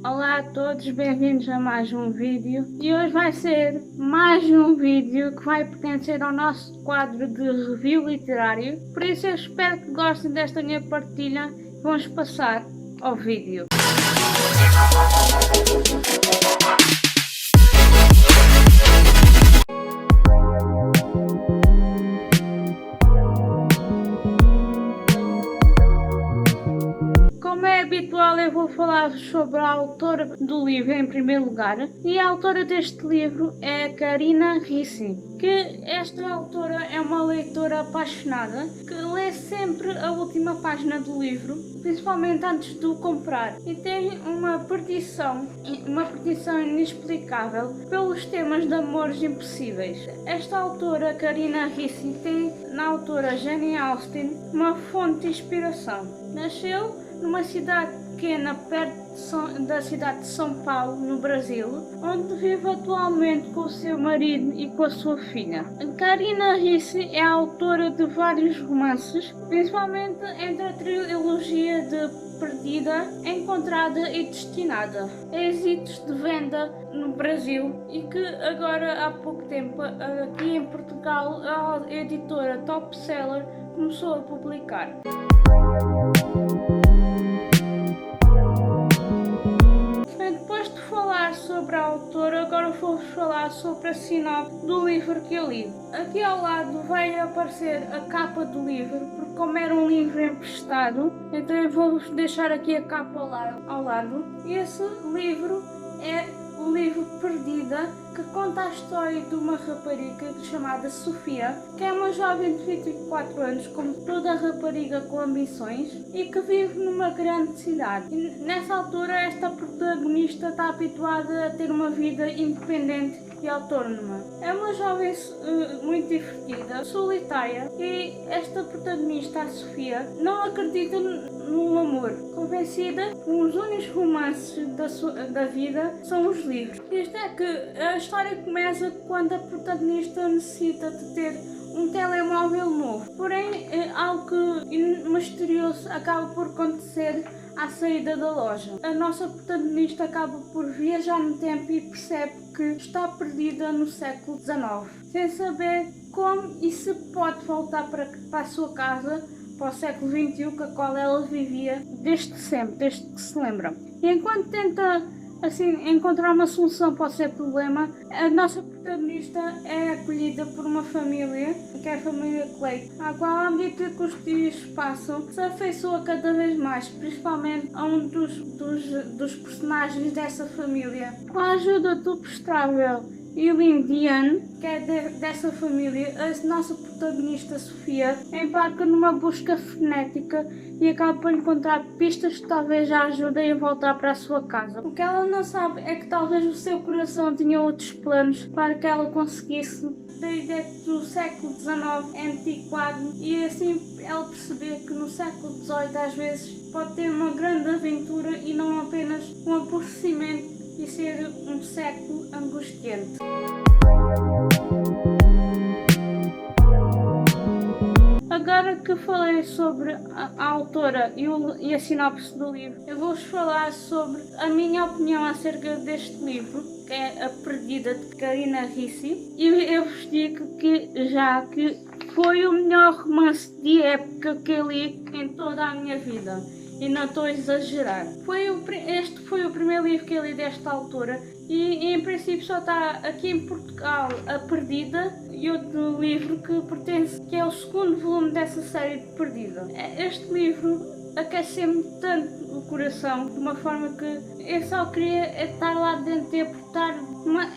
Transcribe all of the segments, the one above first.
Olá a todos, bem-vindos a mais um vídeo e hoje vai ser mais um vídeo que vai pertencer ao nosso quadro de review literário, por isso eu espero que gostem desta minha partilha e vamos passar ao vídeo. Como é habitual, eu vou falar sobre a autora do livro em primeiro lugar, e a autora deste livro é a Karina Ricci, que esta autora é uma leitora apaixonada que lê sempre a última página do livro, principalmente antes de o comprar, e tem uma predição inexplicável pelos temas de amores impossíveis. Esta autora, Karina Ricci, tem na autora Jane Austen uma fonte de inspiração. Nasceu numa cidade pequena perto da cidade de São Paulo, no Brasil, onde vive atualmente com o seu marido e com a sua filha. Karina Ricci é autora de vários romances, principalmente entre a trilogia de Perdida, Encontrada e Destinada, êxitos de venda no Brasil e que agora há pouco tempo aqui em Portugal a editora Top Seller começou a publicar. Sobre a autora, agora vou-vos falar sobre a sinopse do livro que eu li. Aqui ao lado vai aparecer a capa do livro, porque como era um livro emprestado, então eu vou-vos deixar aqui a capa ao lado. E esse livro é o livro Perdida, que conta a história de uma rapariga chamada Sofia, que é uma jovem de 24 anos, como toda rapariga com ambições, e que vive numa grande cidade. E nessa altura, esta protagonista está habituada a ter uma vida independente e autónoma. É uma jovem muito divertida, solitária, e esta protagonista, a Sofia, não acredita no amor, convencida que os únicos romances da vida são os livros. Isto é que a história começa quando a protagonista necessita de ter um telemóvel novo, porém algo misterioso acaba por acontecer à saída da loja. A nossa protagonista acaba por viajar no tempo e percebe que está perdida no século XIX, sem saber como e se pode voltar para a sua casa, para o século XXI, com a qual ela vivia desde sempre, desde que se lembra. E enquanto tenta encontrar uma solução para o seu problema, a nossa protagonista é acolhida por uma família, que é a família Clay, a qual, à medida que os dias passam, se afeiçoa cada vez mais, principalmente a um dos personagens dessa família. Com a ajuda do prestável Eileen Diane, que é dessa família, a nossa protagonista Sofia embarca numa busca frenética e acaba por encontrar pistas que talvez a ajudem a voltar para a sua casa. O que ela não sabe é que talvez o seu coração tinha outros planos para que ela conseguisse da ideia do século XIX antiquado, e assim ela perceber que no século XVIII às vezes pode ter uma grande aventura e não apenas um aborrecimento e ser um século angustiante. Agora que falei sobre a autora e a sinopse do livro, eu vou-vos falar sobre a minha opinião acerca deste livro, que é A Perdida, de Karina Ricci, e eu vos digo que foi o melhor romance de época que eu li em toda a minha vida. E não estou a exagerar. Este foi o primeiro livro que eu li desta autora e em princípio só está aqui em Portugal A Perdida e outro livro que é o segundo volume dessa série de Perdida. Este livro aquece-me tanto o coração, de uma forma que eu só queria estar lá dentro e aportar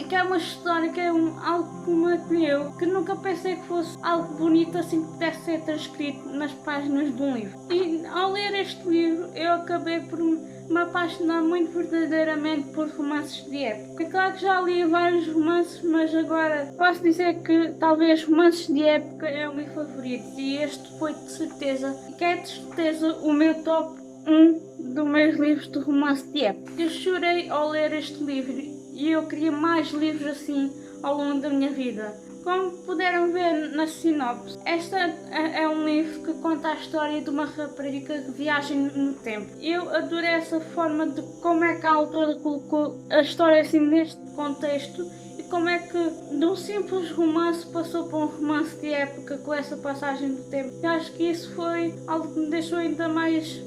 que é uma história, que é algo que me acolheu, que nunca pensei que fosse algo bonito assim que pudesse ser transcrito nas páginas de um livro. E ao ler este livro eu acabei por me apaixonar muito verdadeiramente por romances de época. É claro que já li vários romances, mas agora posso dizer que talvez romances de época é o meu favorito, e este foi de certeza o meu top 1 dos meus livros de romance de época. Eu chorei ao ler este livro e eu queria mais livros assim ao longo da minha vida. Como puderam ver na sinopse, este é um livro que conta a história de uma rapariga que viaja no tempo. Eu adorei essa forma de como é que a autora colocou a história assim neste contexto e como é que de um simples romance passou para um romance de época com essa passagem do tempo. Eu acho que isso foi algo que me deixou ainda mais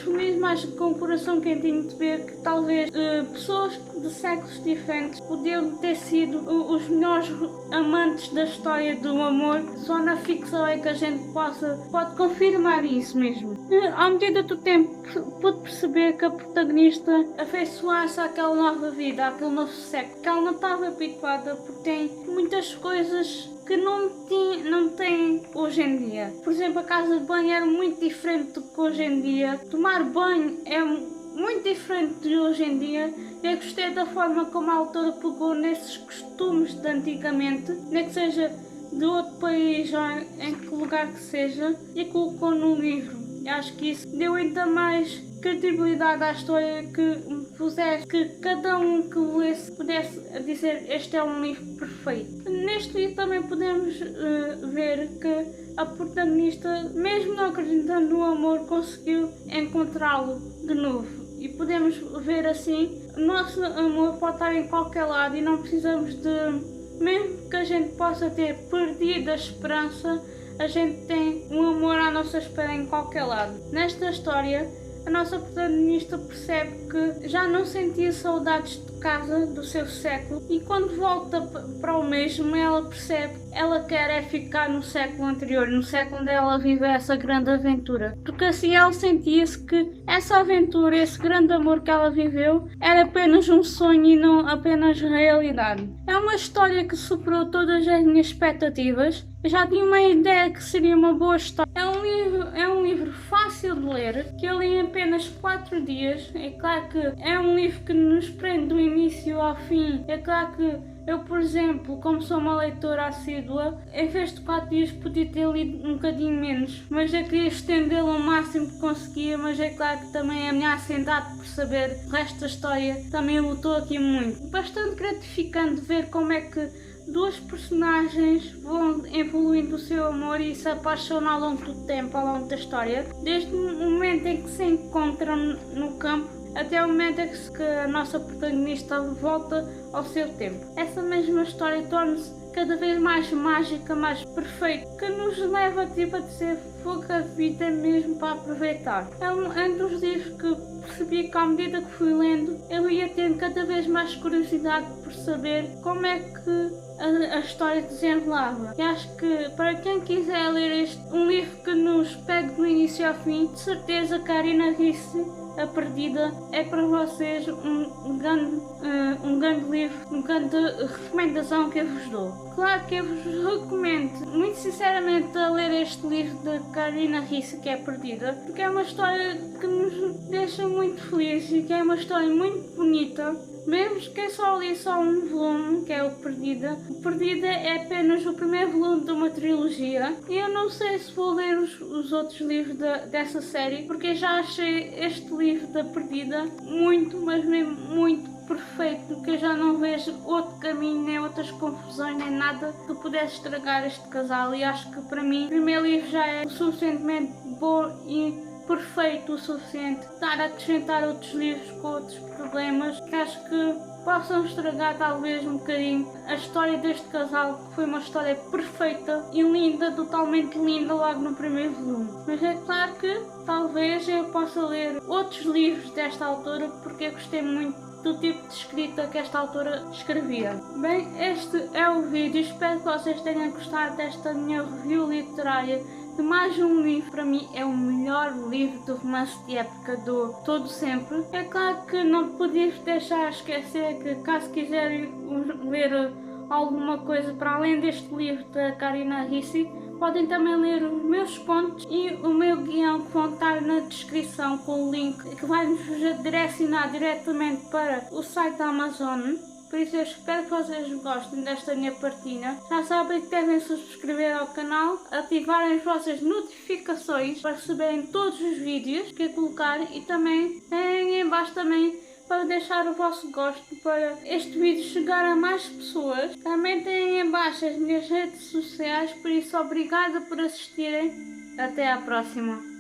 feliz, mais com o coração quentinho de ver que talvez pessoas de séculos diferentes podiam ter sido os melhores amantes da história do amor. Só na ficção é que a gente pode confirmar isso mesmo. À medida do tempo pude perceber que a protagonista afeiçoasse àquela nova vida, àquele novo século, que ela não estava habituada porque tem muitas coisas que não tem hoje em dia. Por exemplo, a casa de banho era muito diferente do que hoje em dia. Tomar banho é muito diferente de hoje em dia. Eu gostei da forma como a autora pegou nesses costumes de antigamente, nem que seja de outro país ou em que lugar que seja, e colocou no livro. Eu acho que isso deu ainda mais credibilidade à história, que pusesse que cada um que lesse pudesse dizer este é um livro perfeito. Neste livro também podemos ver que a protagonista, mesmo não acreditando no amor, conseguiu encontrá-lo de novo. E podemos ver assim, o nosso amor pode estar em qualquer lado e não precisamos de, mesmo que a gente possa ter perdido a esperança, a gente tem um amor à nossa espera em qualquer lado. Nesta história, a nossa protagonista percebe que já não sentia saudades de casa do seu século e quando volta para o mesmo, ela percebe que ela quer é ficar no século anterior, no século onde ela vive essa grande aventura. Porque assim ela sentia-se que essa aventura, esse grande amor que ela viveu, era apenas um sonho e não apenas realidade. É uma história que superou todas as minhas expectativas. Eu já tinha uma ideia que seria uma boa história. É um livro fácil de ler, que eu li em apenas 4 dias. É claro que é um livro que nos prende do início ao fim. É claro que eu, por exemplo, como sou uma leitora assídua, em vez de 4 dias podia ter lido um bocadinho menos, mas eu queria estendê-lo ao máximo que conseguia, mas é claro que também a minha ansiedade por saber o resto da história também lutou aqui muito. Bastante gratificante ver como é que duas personagens vão evoluindo o seu amor e se apaixonam ao longo do tempo, ao longo da história, desde o momento em que se encontram no campo até o momento em que a nossa protagonista volta ao seu tempo. Essa mesma história torna-se cada vez mais mágica, mais perfeita, que nos leva a dizer fogo, a vida mesmo para aproveitar. É um dos livros que percebi que à medida que fui lendo, eu ia tendo cada vez mais curiosidade por saber como é que a história desenrolava. E acho que para quem quiser ler um livro que nos pegue do início ao fim, de certeza Karina Ricci, A Perdida, é para vocês um grande livro, uma grande recomendação que eu vos dou. Claro que eu vos recomendo muito sinceramente a ler este livro de Karina Ricci, que é Perdida, porque é uma história que nos deixa muito felizes e que é uma história muito bonita. Mesmo que eu só li um volume, que é o Perdida. O Perdida é apenas o primeiro volume de uma trilogia. E eu não sei se vou ler os outros livros dessa série, porque eu já achei este livro da Perdida muito, mas mesmo muito perfeito, que eu já não vejo outro caminho, nem outras confusões, nem nada que pudesse estragar este casal. E acho que para mim o primeiro livro já é o suficientemente bom e perfeito o suficiente para acrescentar outros livros com outros problemas que acho que possam estragar talvez um bocadinho a história deste casal, que foi uma história perfeita e linda, totalmente linda logo no primeiro volume. Mas é claro que talvez eu possa ler outros livros desta autora, porque eu gostei muito do tipo de escrita que esta autora escrevia. Bem, este é o vídeo, espero que vocês tenham gostado desta minha review literária de mais um livro. Para mim é o melhor livro de romance de época do todo sempre. É claro que não podia deixar esquecer que caso quiserem ler alguma coisa para além deste livro da Karina Ricci, podem também ler os meus contos e o meu guião que vão estar na descrição, com o link que vai nos direcionar diretamente para o site da Amazon. Por isso eu espero que vocês gostem desta minha partilha. Já sabem que devem subscrever ao canal, ativarem as vossas notificações para receberem todos os vídeos que eu colocar e também em baixo também para deixar o vosso gosto para este vídeo chegar a mais pessoas. Também têm em baixo as minhas redes sociais, por isso obrigada por assistirem. Até à próxima.